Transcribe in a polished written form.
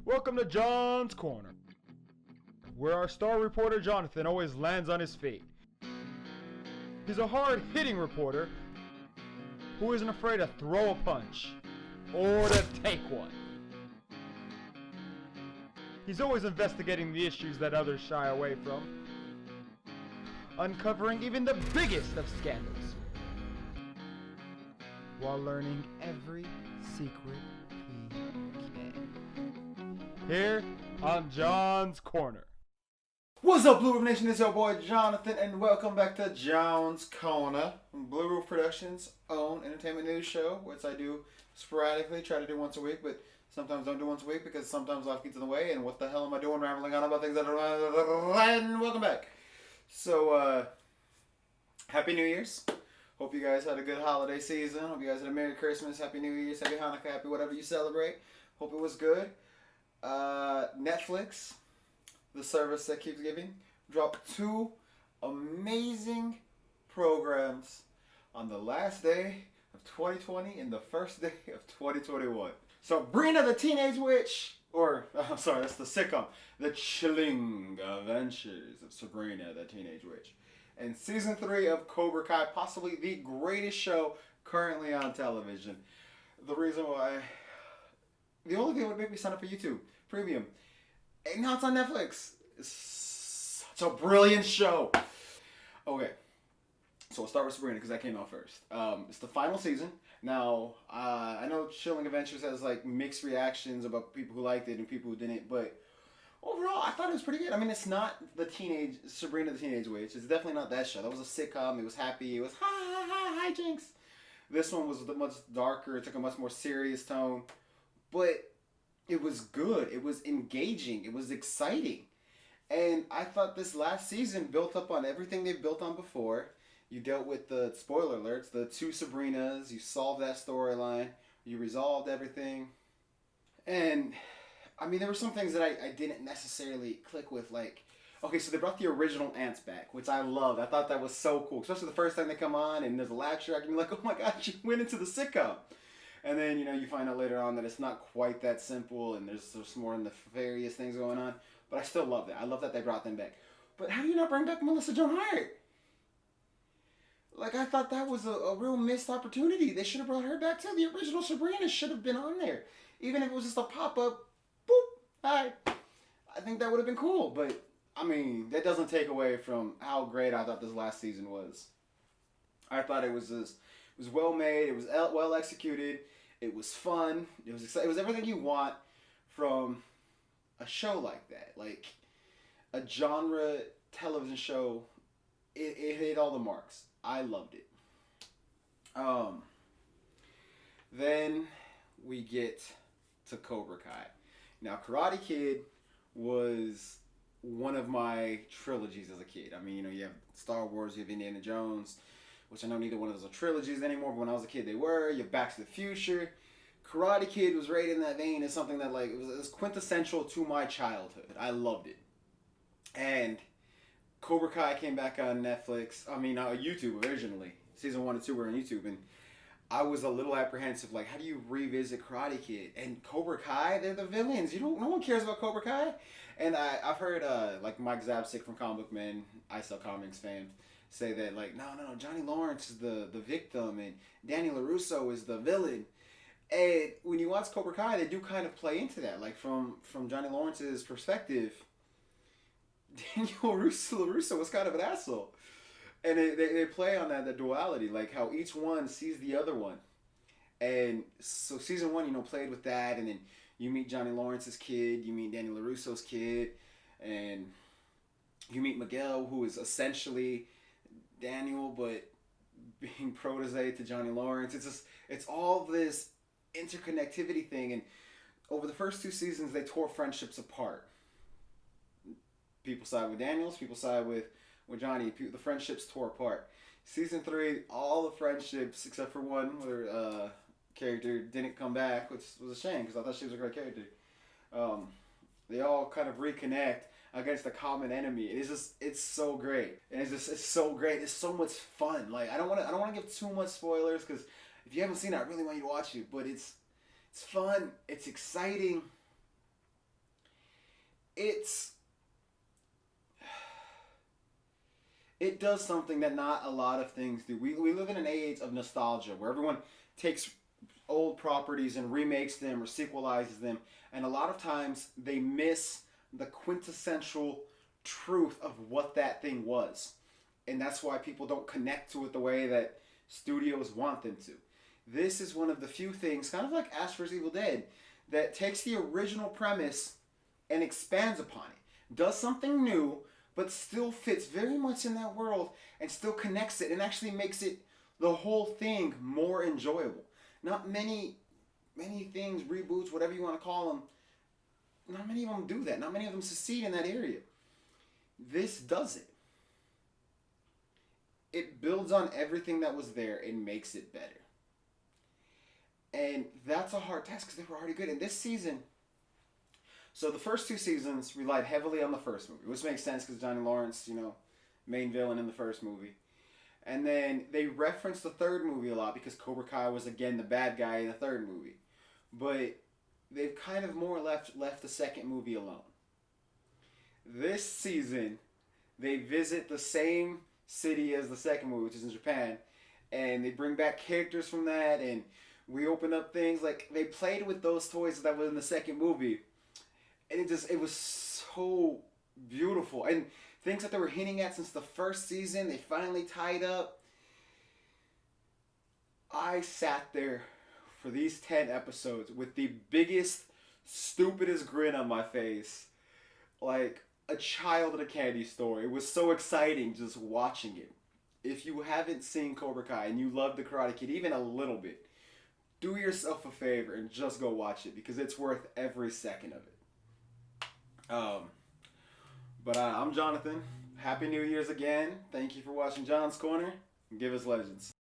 Welcome to John's Corner, where our star reporter Jonathan always lands on his feet. He's a hard-hitting reporter who isn't afraid to throw a punch or to take one. He's always investigating the issues that others shy away from, uncovering even the biggest of scandals, while learning every secret he can. Here on John's Corner. What's up, Blue Roof Nation? It's your boy Jonathan, and welcome back to John's Corner, Blue Roof Productions' own entertainment news show, which I do sporadically, try to do once a week, but sometimes don't do once a week because sometimes life gets in the way, and what the hell am I doing rambling on about things that are... And welcome back. So, Happy New Year's. Hope you guys had a good holiday season. Hope you guys had a Merry Christmas, Happy New Year's, Happy Hanukkah, Happy whatever you celebrate. Hope it was good. Netflix, the service that keeps giving, dropped 2 amazing programs on the last day of 2020 and the first day of 2021. Sabrina the Teenage Witch, that's the sitcom, The Chilling Adventures of Sabrina the Teenage Witch, and Season 3 of Cobra Kai, possibly the greatest show currentently on television. The only thing that would make me sign up for YouTube Premium. And now it's on Netflix. It's such a brilliant show. Okay, so we'll start with Sabrina because that came out first. It's the final season. Now, I know Chilling Adventures has like mixed reactions about people who liked it and people who didn't, but overall, I thought it was pretty good. I mean, it's not Sabrina the Teenage Witch. It's definitely not that show. That was a sitcom. It was happy. It was hi jinx. This one was much darker. It took a much more serious tone, but it was good. It was engaging. It was exciting. And I thought this last season built up on everything they've built on before. You dealt with the, spoiler alerts, the 2 Sabrinas. You solved that storyline. You resolved everything. And, I mean, there were some things that I didn't necessarily click with. Like, okay, so they brought the original ants back, which I loved. I thought that was so cool. Especially the first time they come on and there's a laugh track and you're like, oh my gosh, you went into the sitcom. And then, you find out later on that it's not quite that simple and there's more nefarious things going on. But I still love that. I love that they brought them back. But how do you not bring back Melissa Joan Hart? Like, I thought that was a real missed opportunity. They should have brought her back too. The original Sabrina should have been on there. Even if it was just a pop-up, boop, hi. I think that would have been cool. But, I mean, that doesn't take away from how great I thought this last season was. I thought it was well made. It was well executed. It was fun. It was everything you want from a show like that. Like a genre television show. It hit all the marks. I loved it. Then we get to Cobra Kai. Now, Karate Kid was one of my trilogies as a kid. I mean, you have Star Wars, you have Indiana Jones, which I know neither one of those are trilogies anymore, but when I was a kid they were. You have Back to the Future. Karate Kid was right in that vein as something that it was quintessential to my childhood. I loved it. And Cobra Kai came back on Netflix, YouTube originally. Season 1 and 2 were on YouTube, and I was a little apprehensive, like, how do you revisit Karate Kid? And Cobra Kai, they're the villains. No one cares about Cobra Kai. And I've heard, Mike Zapsik from Comic Book Man, I Sell Comics fan, say that, no, Johnny Lawrence is the victim, and Danny LaRusso is the villain. And when you watch Cobra Kai, they do kind of play into that. Like, from Johnny Lawrence's perspective, Daniel LaRusso was kind of an asshole. And they play on that duality, like how each one sees the other one. And so season 1, played with that, and then you meet Johnny Lawrence's kid, you meet Daniel LaRusso's kid, and you meet Miguel, who is essentially Daniel, but being protege to Johnny Lawrence. It's all this interconnectivity thing, and over the first 2 seasons, they tore friendships apart. People side with Daniels, people side with Johnny. The friendships tore apart. Season 3, all the friendships, except for one where character didn't come back, which was a shame because I thought she was a great character. They all kind of reconnect against a common enemy. It's so great, and it's so great. It's so much fun. Like I don't want to give too much spoilers because if you haven't seen it, I really want you to watch it. But it's fun. It's exciting. it's it does something that not a lot of things do. We live in an age of nostalgia where everyone takes old properties and remakes them or sequelizes them, and a lot of times they miss the quintessential truth of what that thing was. And that's why people don't connect to it the way that studios want them to. This is one of the few things, kind of like Ash vs. Evil Dead, that takes the original premise and expands upon it. Does something new, but still fits very much in that world and still connects it and actually makes it, the whole thing, more enjoyable. Not many things, reboots, whatever you want to call them, not many of them do that. Not many of them succeed in that area. This does it. It builds on everything that was there and makes it better. And that's a hard task because they were already good. And this season, so the first 2 seasons relied heavily on the first movie, which makes sense because Johnny Lawrence, main villain in the first movie. And then they referenced the third movie a lot because Cobra Kai was again the bad guy in the third movie. But they've kind of more or less left the second movie alone. This season, they visit the same city as the second movie, which is in Japan, and they bring back characters from that, and we open up things like they played with those toys that were in the second movie, and it was so beautiful, and things that they were hinting at since the first season, they finally tied up. I sat there for these 10 episodes with the biggest, stupidest grin on my face, like a child in a candy store. It was so exciting just watching it. If you haven't seen Cobra Kai and you love the Karate Kid even a little bit, do yourself a favor and just go watch it because it's worth every second of it. But I'm Jonathan. Happy New Year's again. Thank you for watching John's Corner. Give us legends.